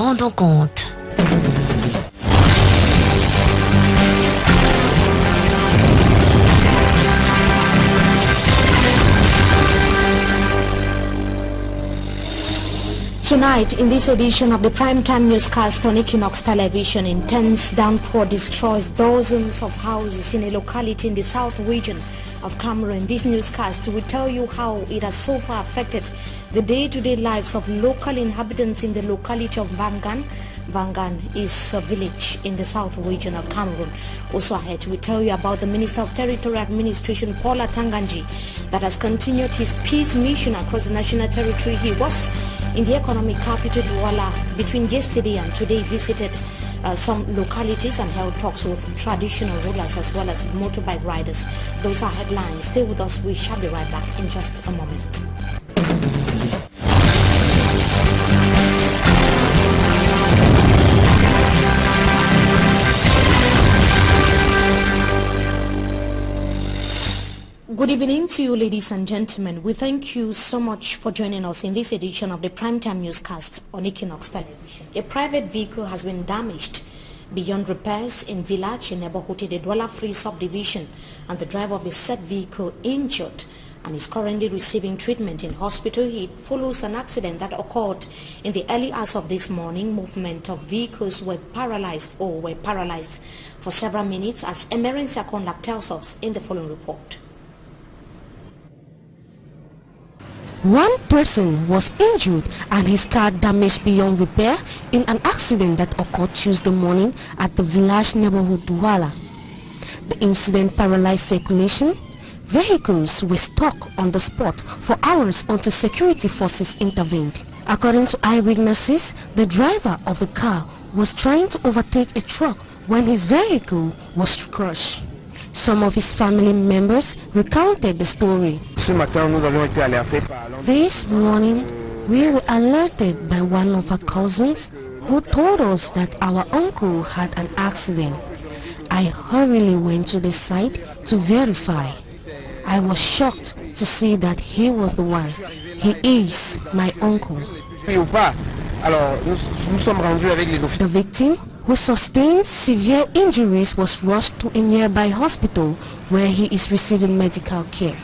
rendons compte. Tonight, in this edition of the primetime newscast on Equinox Television, intense downpour destroys dozens of houses in a locality in the south region of Cameroon. This newscast will tell you how it has so far affected the day-to-day lives of local inhabitants in the locality of Vangan. Vangan is a village in the south region of Cameroon. Also ahead, we tell you about the Minister of Territorial Administration, Paula Tanganji, that has continued his peace mission across the national territory. He was in the economic capital Douala between yesterday and today, visited some localities and held talks with traditional rulers as well as motorbike riders. Those are headlines. Stay with us. We shall be right back in just a moment. Good evening to you, ladies and gentlemen. We thank you so much for joining us in this edition of the primetime newscast on Equinox Television. A private vehicle has been damaged beyond repairs in village in neighborhood in the Douala-Free subdivision, and the driver of the said vehicle injured and is currently receiving treatment in hospital. It follows an accident that occurred in the early hours of this morning. Movement of vehicles were paralyzed for several minutes, as emergency contact tells us in the following report. One person was injured and his car damaged beyond repair in an accident that occurred Tuesday morning at the village neighborhood Douala. The incident paralyzed circulation. Vehicles were stuck on the spot for hours until security forces intervened. According to eyewitnesses, the driver of the car was trying to overtake a truck when his vehicle was crushed. Some of his family members recounted the story. This morning, we were alerted by one of our cousins who told us that our uncle had an accident. I hurriedly went to the site to verify. I was shocked to see that he was the one. He is my uncle. The victim, who sustained severe injuries, was rushed to a nearby hospital where he is receiving medical care.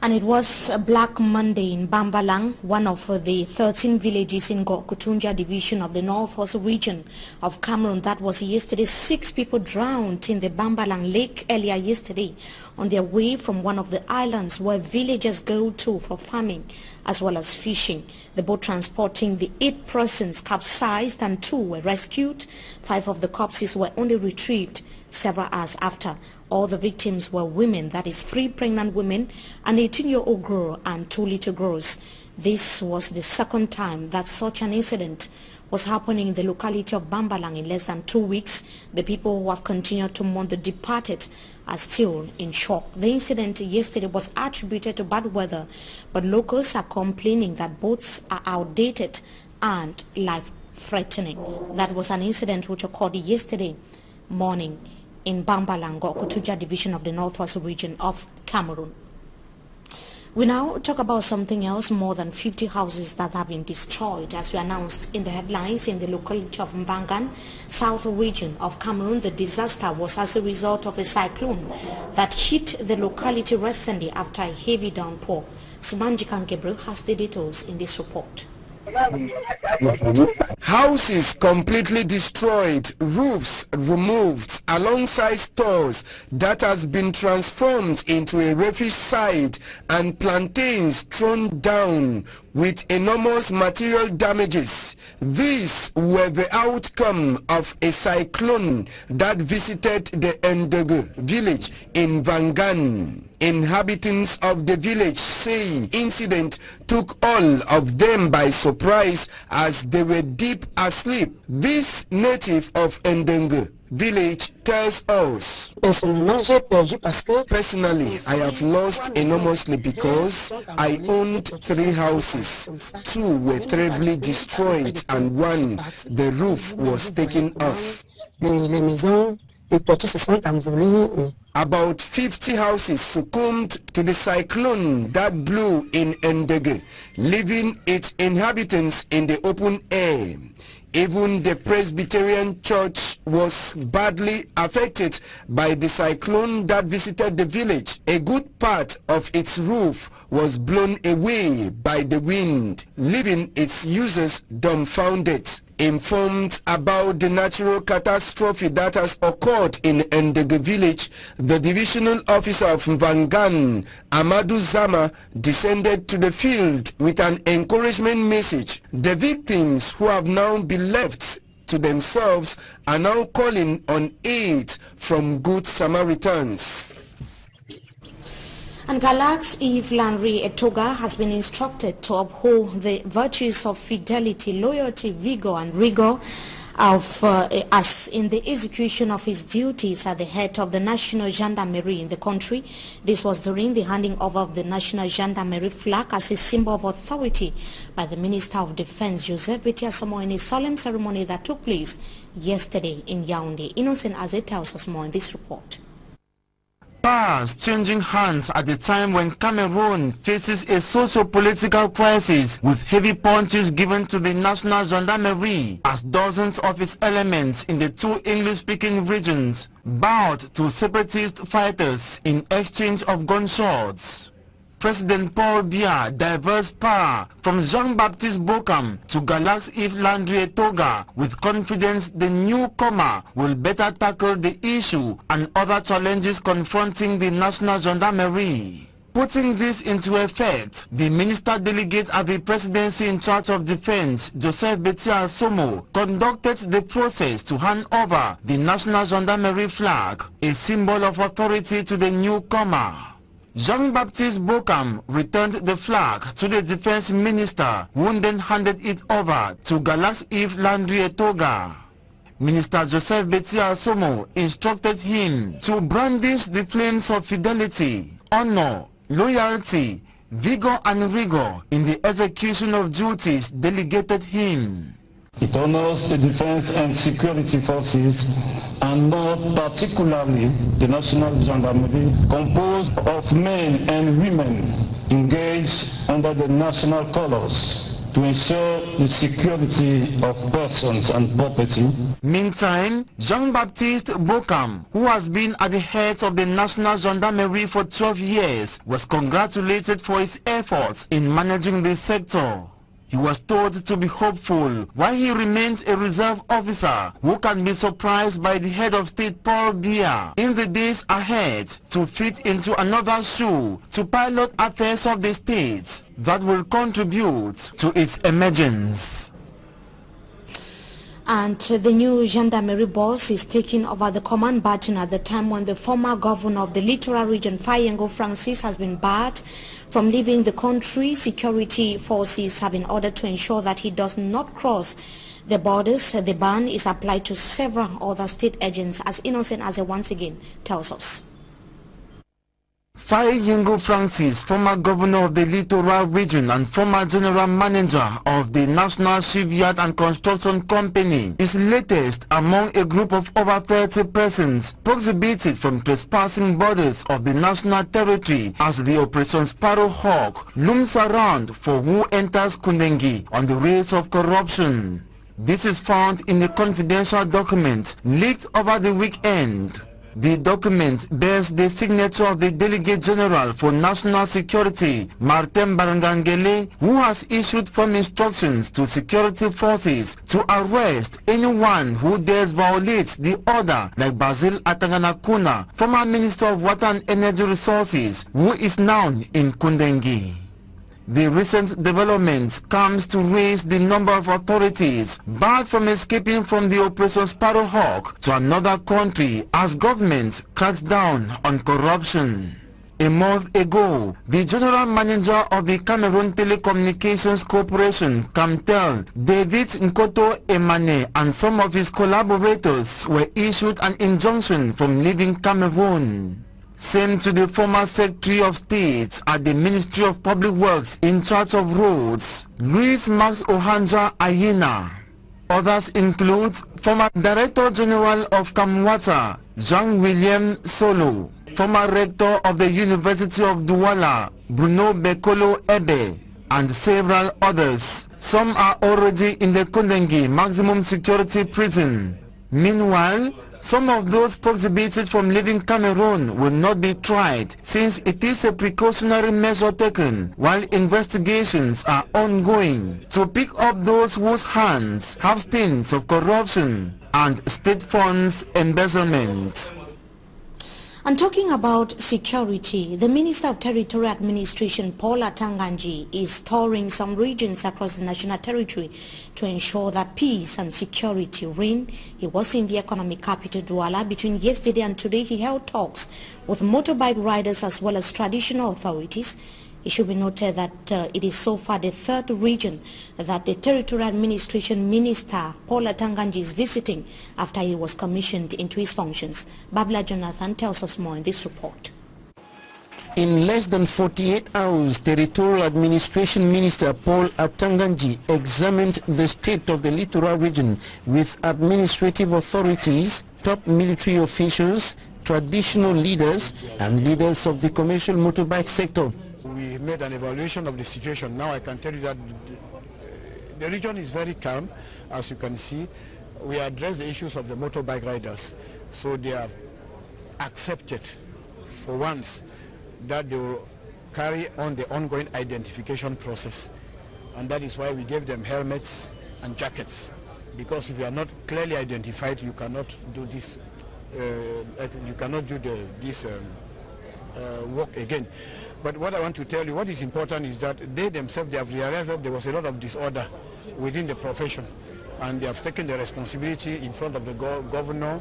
And it was a Black Monday in Bambalang, one of the 13 villages in Gokutunja division of the North region of Cameroon. That was yesterday. 6 people drowned in the Bambalang lake earlier yesterday on their way from one of the islands where villagers go to for farming as well as fishing. The boat transporting the 8 persons capsized and 2 were rescued. 5 of the corpses were only retrieved several hours after. All the victims were women, that is 3 pregnant women, an 18-year-old girl and 2 little girls. This was the second time that such an incident was happening in the locality of Bambalang in less than 2 weeks. The people who have continued to mourn the departed are still in shock. The incident yesterday was attributed to bad weather, but locals are complaining that boats are outdated and life-threatening. That was an incident which occurred yesterday morning in Bambalang, Gokutunja division of the Northwest region of Cameroon. We now talk about something else. More than 50 houses that have been destroyed, as we announced in the headlines, in the locality of Mbangan, south region of Cameroon. The disaster was as a result of a cyclone that hit the locality recently after a heavy downpour. Simanjikan Gabriel has the details in this report. Houses completely destroyed, roofs removed, alongside stores that has been transformed into a refuge site, and plantains thrown down with enormous material damages. These were the outcome of a cyclone that visited the Ndege village in Vangan. Inhabitants of the village say incident took all of them by surprise as they were deep asleep. This native of Ndege village tells us, personally, I have lost enormously because I owned 3 houses. 2 were terribly destroyed and 1, the roof was taken off. About 50 houses succumbed to the cyclone that blew in Ndege, leaving its inhabitants in the open air. Even the Presbyterian Church was badly affected by the cyclone that visited the village. A good part of its roof was blown away by the wind, leaving its users dumbfounded. Informed about the natural catastrophe that has occurred in Ndege village, the divisional officer of Mvangan, Amadou Zama, descended to the field with an encouragement message. The victims, who have now been left to themselves, are now calling on aid from good Samaritans. And Galax Eve Landry Etoga has been instructed to uphold the virtues of fidelity, loyalty, vigor and rigor as in the execution of his duties at the head of the National Gendarmerie in the country. This was during the handing over of the National Gendarmerie flag as a symbol of authority by the Minister of Defense, Joseph Betiasomo, in a solemn ceremony that took place yesterday in Yaoundé. Innocent Azet tells us more in this report. Powers changing hands at the time when Cameroon faces a socio-political crisis, with heavy punches given to the National Gendarmerie as dozens of its elements in the two English-speaking regions bowed to separatist fighters in exchange of gunshots. President Paul Biya diverts power from Jean-Baptiste Bokam to Galax Eve Landry Etoga with confidence the newcomer will better tackle the issue and other challenges confronting the National Gendarmerie. Putting this into effect, the minister delegate at the presidency in charge of defense, Joseph Betiasomo, conducted the process to hand over the National Gendarmerie flag, a symbol of authority, to the newcomer. Jean-Baptiste Bokam returned the flag to the defense minister, who then handed it over to Galax Eve Landry Etoga. Minister Joseph Betiasomo instructed him to brandish the flames of fidelity, honor, loyalty, vigor and rigor in the execution of duties delegated him. It honors the defense and security forces, and more particularly the National Gendarmerie, composed of men and women engaged under the national colors to ensure the security of persons and property. Meantime, Jean-Baptiste Bokam, who has been at the head of the National Gendarmerie for 12 years, was congratulated for his efforts in managing the sector. He was told to be hopeful, while he remains a reserve officer who can be surprised by the head of state Paul Biya in the days ahead to fit into another shoe to pilot affairs of the state that will contribute to its emergence. And the new Gendarmerie boss is taking over the command baton at the time when the former governor of the Littoral region, Fayengo Francis, has been barred from leaving the country. Security forces have been ordered to ensure that he does not cross the borders. The ban is applied to several other state agents, as Innocent Aze once again tells us. Fayengo Francis, former governor of the Littoral region and former general manager of the National Shipyard and Construction Company, is latest among a group of over 30 persons prohibited from trespassing borders of the national territory as the Operation Sparrowhawk looms around for who enters Kundengi on the race of corruption. This is found in a confidential document leaked over the weekend. The document bears the signature of the Delegate General for National Security, Martin Barangangele, who has issued firm instructions to security forces to arrest anyone who dares violate the order, like Basil Atanganakuna, former Minister of Water and Energy Resources, who is now in Kundengi. The recent development comes to raise the number of authorities barred from escaping from the Operation Sparrowhawk to another country as government cracks down on corruption. A month ago, the general manager of the Cameroon Telecommunications Corporation, Camtel, David Nkoto Emane, and some of his collaborators were issued an injunction from leaving Cameroon. Same to the former Secretary of State at the Ministry of Public Works in charge of roads, Louis Max Ohanja Ayena. Others include former Director General of Kamwata, Jean-William Solo, former Rector of the University of Douala, Bruno Bekolo Ebe, and several others. Some are already in the Kundengi maximum security prison. Meanwhile, some of those prohibited from leaving Cameroon will not be tried, since it is a precautionary measure taken while investigations are ongoing to pick up those whose hands have stains of corruption and state funds embezzlement. And talking about security, the Minister of Territorial Administration, Paul Atanganji, is touring some regions across the national territory to ensure that peace and security reign. He was in the economic capital, Douala. Between yesterday and today, he held talks with motorbike riders as well as traditional authorities. It should be noted that it is so far the third region that the Territorial Administration Minister Paul Atanganji is visiting after he was commissioned into his functions. Babla Jonathan tells us more in this report. In less than 48 hours, Territorial Administration Minister Paul Atanganji examined the state of the Littoral region with administrative authorities, top military officials, traditional leaders, and leaders of the commercial motorbike sector. We made an evaluation of the situation. Now I can tell you that the region is very calm. As you can see, we address the issues of the motorbike riders. So they have accepted for once that they will carry on the ongoing identification process. And that is why we gave them helmets and jackets. Because if you are not clearly identified, you cannot do this. You cannot do this work again. But what I want to tell you, what is important is that they themselves, they have realized that there was a lot of disorder within the profession, and they have taken the responsibility in front of the governor,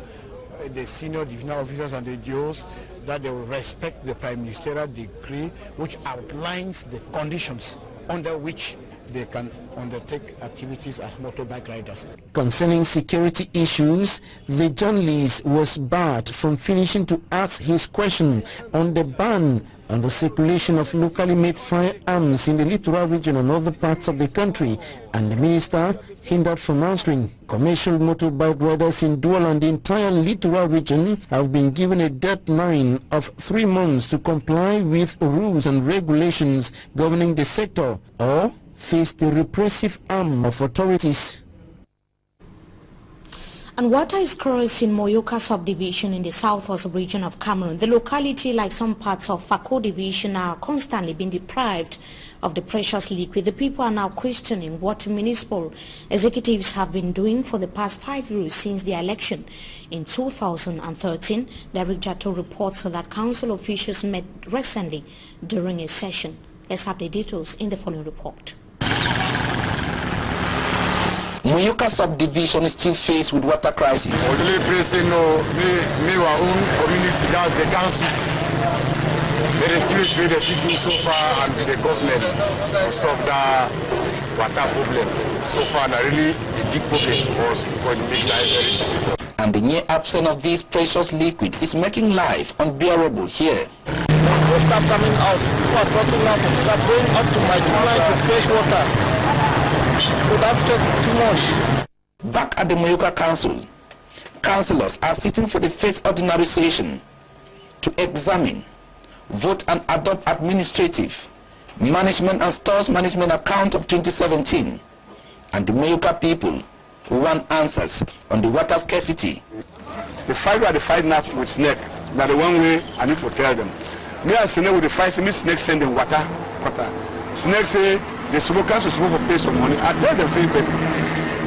the senior divisional officers and the DOs, that they will respect the Prime Ministerial decree, which outlines the conditions under which they can undertake activities as motorbike riders. Concerning security issues, the journalist was barred from finishing to ask his question on the ban on the circulation of locally made firearms in the Littoral region and other parts of the country, and the minister hindered from answering. Commercial motorbike riders in Douala and the entire Littoral region have been given a deadline of 3 months to comply with rules and regulations governing the sector, or face the repressive arm of authorities. And water is scarce in Morioka subdivision in the southwest region of Cameroon. The locality, like some parts of Fako division, are constantly being deprived of the precious liquid. The people are now questioning what municipal executives have been doing for the past 5 years since the election in 2013. Derek Jato reports that council officials met recently during a session. Let's have the details in the following report. Morioka subdivision is still faced with water crisis. Only facing our own community, that's the council. They refuse with the people so far and with the government to solve the water problem. So far, really a big problem was going to make life very difficult. And the near absence of this precious liquid is making life unbearable here. Water coming out, people are dropping out, people are going up to my line to fresh water. So that's just too much. Back at the Morioka Council, councillors are sitting for the first ordinary session to examine, vote and adopt administrative, management and stores management account of 2017. And the Morioka people want answers on the water scarcity. The fight are the fight now with snake. Now the one way I need to tell them. Me and snake with the fight, me snake send them water. Snake say the smokers will smoke for pay some money. I tell them feedback.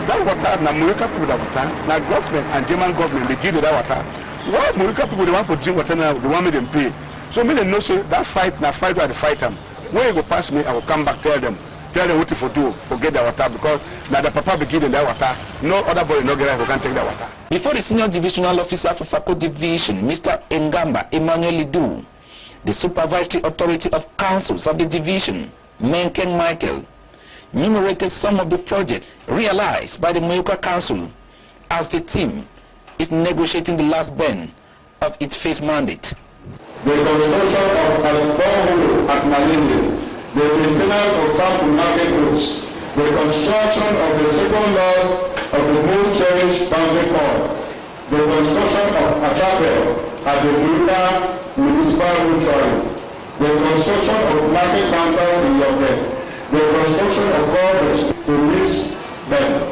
That water, now Morioka people that water, now government and German government they give you that water. Why Morioka people they want to drink water now, they want me them pay. So me they know so that fight now fight where the fight them. When you go past me, I will come back tell them what to do, forget the water, because now the papa be giving that water, no other boy no get who can take that water. Before the senior divisional officer for Fako division, Mr. Ngamba Emmanuel Lidu, the supervisory authority of councils of the division, Menken Michael, enumerated some of the projects realized by the Morioka Council as the team is negotiating the last bend of its phase mandate. The construction of Alfonso at Malindi, the maintenance of some market roads, the construction of the second law of the new cherished boundary pond, the construction of a chapel at the Morioka municipal Littoral, the construction of market downtown in Yobe, the construction of borders to reach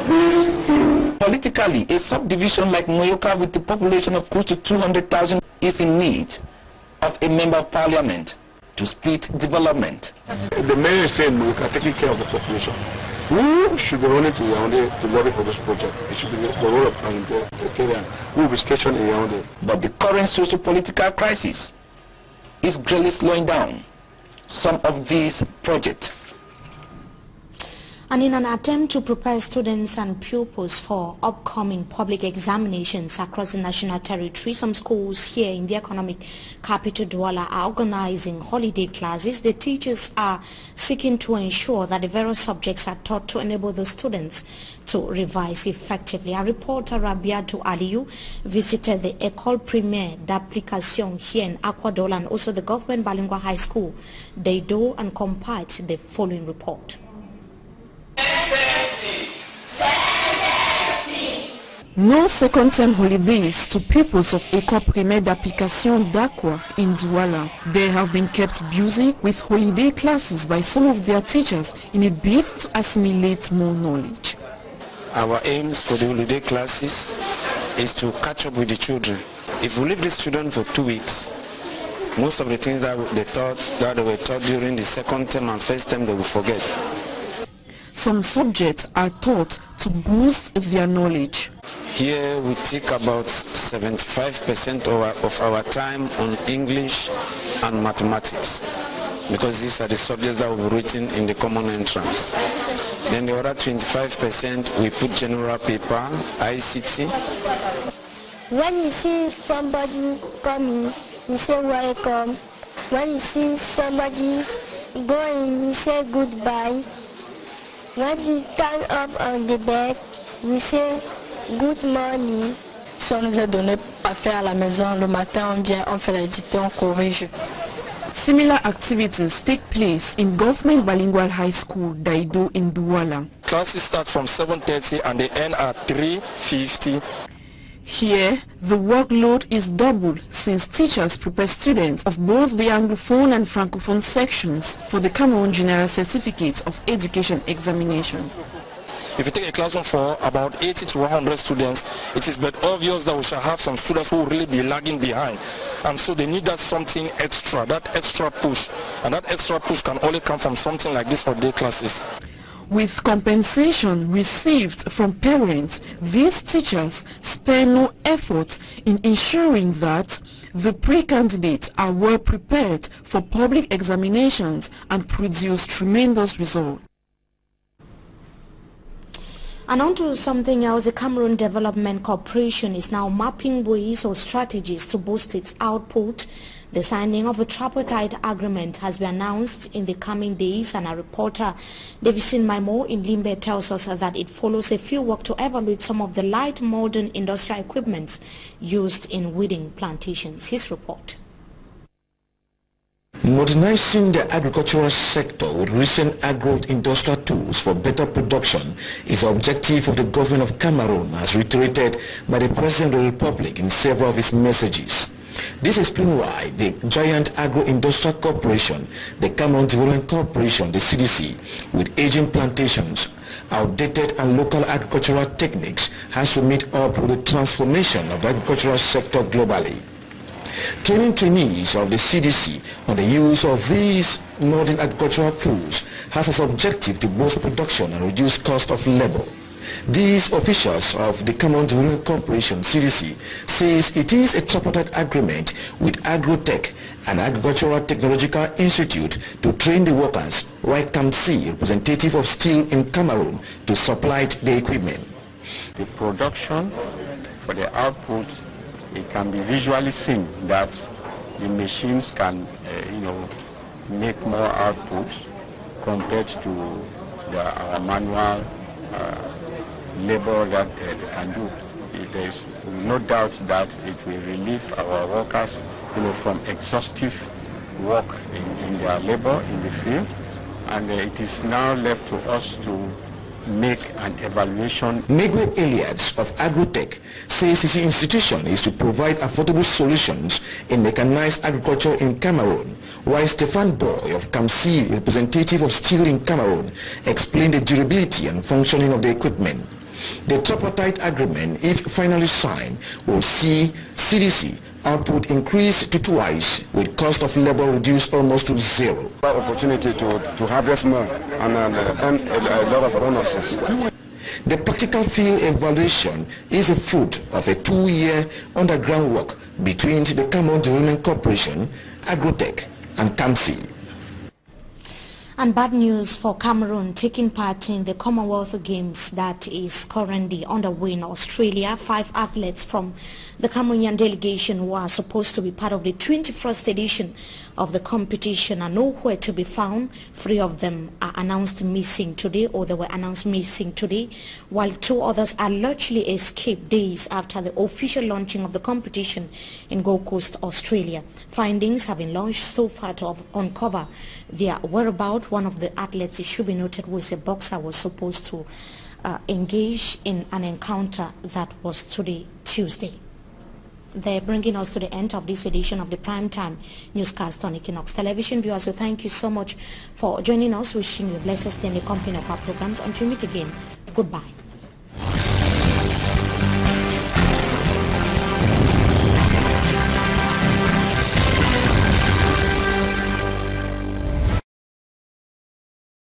this field. Politically, a subdivision like Morioka with a population of close to 200,000 is in need of a member of parliament to split development. The mayor is saying Morioka taking care of the population. Who should be running to Yaoundé to lobby for this project? It should be the role of parliamentarians who will be stationed in Yaoundé. But the current socio-political crisis is greatly slowing down some of these projects. And in an attempt to prepare students and pupils for upcoming public examinations across the national territory, some schools here in the economic capital Douala are organizing holiday classes. The teachers are seeking to ensure that the various subjects are taught to enable the students to revise effectively. Our reporter Rabiatu Aliyu visited the École Primaire d'Application here in Aquadola and also the government bilingual high school, Deido, and compiled the following report. No second-term holidays to pupils of École Primaire d'Application d'Aqua in Douala. They have been kept busy with holiday classes by some of their teachers in a bid to assimilate more knowledge. Our aims for the holiday classes is to catch up with the children. If we leave these children for 2 weeks, most of the things that they were taught during the second term and first term, they will forget. Some subjects are taught to boost their knowledge. Here we take about 75% of our time on English and mathematics, because these are the subjects that will be written in the common entrance. Then the other 25% we put general paper, ICT. When you see somebody coming, you say welcome. When you see somebody going, you say goodbye. When you stand up on the bed, you say good morning. Si on nous a donné à faire à la maison, le matin on vient, on fait la dictée, on corrige. Similar activities take place in Government Bilingual High School, Daido in Douala. Classes start from 7:30 and they end at 3:50. Here, the workload is doubled since teachers prepare students of both the Anglophone and Francophone sections for the Cameroon General Certificate of Education examination. If you take a classroom for about 80 to 100 students, it is but obvious that we shall have some students who will really be lagging behind. And so they need that something extra, that extra push. And that extra push can only come from something like this holiday classes. With compensation received from parents, these teachers spare no effort in ensuring that the pre-candidates are well prepared for public examinations and produce tremendous results. And on to something else, the Cameroon Development Corporation is now mapping ways or strategies to boost its output. The signing of a tripartite agreement has been announced in the coming days, and our reporter Davison Maimo in Limbe tells us that it follows a fieldwork to evaluate some of the light modern industrial equipment used in weeding plantations. His report. Modernizing the agricultural sector with recent agro-industrial tools for better production is the objective of the government of Cameroon, as reiterated by the President of the Republic in several of his messages. This explains why the giant agro-industrial corporation, the Cameroon Development Corporation, the CDC, with aging plantations, outdated and local agricultural techniques, has to meet up with the transformation of the agricultural sector globally. Training trainees of the CDC on the use of these modern agricultural tools has as objective to boost production and reduce cost of labor. These officials of the Cameroon Development Corporation, CDC, says it is a tripartite agreement with Agrotech and Agricultural Technological Institute to train the workers, while CAMC, representative of steel in Cameroon, to supply the equipment. The production for the output, it can be visually seen that the machines can, make more output compared to our manual labor that they can do. There is no doubt that it will relieve our workers, from exhaustive work in their labor in the field, and it is now left to us to make an evaluation. Nego Eliads of Agrotech says his institution is to provide affordable solutions in mechanized agriculture in Cameroon, while Stefan Boy of KMER, representative of steel in Cameroon, explained the durability and functioning of the equipment. The tripartite agreement, if finally signed, will see CDC output increase to twice, with cost of labor reduced almost to zero. Opportunity to harvest more and earn a lot of bonuses. The practical field evaluation is a fruit of a 2-year underground work between the Cameroon Development Corporation, Agrotech, and KMER. And bad news for Cameroon taking part in the Commonwealth Games that is currently underway in Australia. 5 athletes from the Cameroonian delegation who are supposed to be part of the 21st edition of the competition are nowhere to be found. 3 of them are announced missing today, or they were announced missing today, while 2 others allegedly escaped days after the official launching of the competition in Gold Coast, Australia. Findings have been launched so far to uncover their whereabouts. One of the athletes, it should be noted, was a boxer, was supposed to engage in an encounter that was today, Tuesday. They're bringing us to the end of this edition of the Primetime Newscast on Equinox Television. Viewers, so thank you so much for joining us. Wishing you a blessed day in the company of our programs. Until we meet again, goodbye.